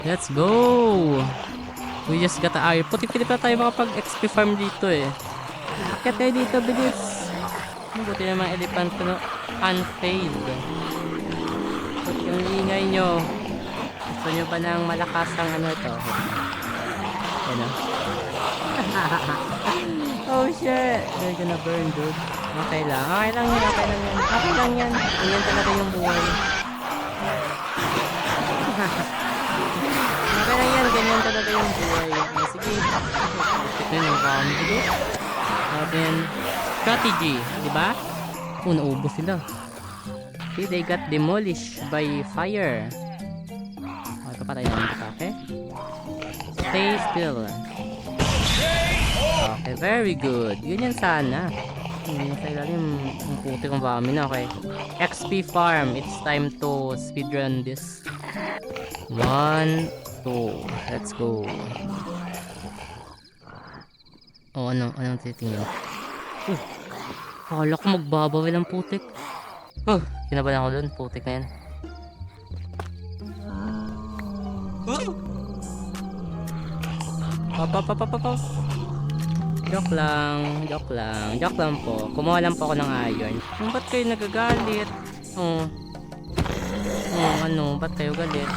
Let's go! We just got a iron. Puti-pili pa tayo makapag-XP farm dito eh. Akit kayo dito, bilis! Buti na mga elephant no? Unfailed. Buti yung ingay nyo. Gusto nyo ba ng malakas ang ano ito? Ano? Oh shit! They're gonna burn, dude. Okay lang. Okay lang yan. Okay lang yan. Okay lang yan. Ganyan talaga yung buhay. Okay lang yan. Ganyan talaga yung buhay. Sige. Ito yung round dude. Then, strategy. Diba? Naubos sila. See, they got demolished by fire. Okay, patay naman ito. Okay? Stay still. Okay, very good. Ganyan sana. Sa ilalim, ang puti kong vomit na. Okay. XP farm. It's time to speedrun this. 1, 2. Let's go. Oh, anong titingin? Akala ko magbabawil ang putik. Kinabahan ako dun. Putik na yan. Pop. Joke lang po. Kumuha lang po ako ng iron. Ba't kayo nagagalit? Ba't kayo galit?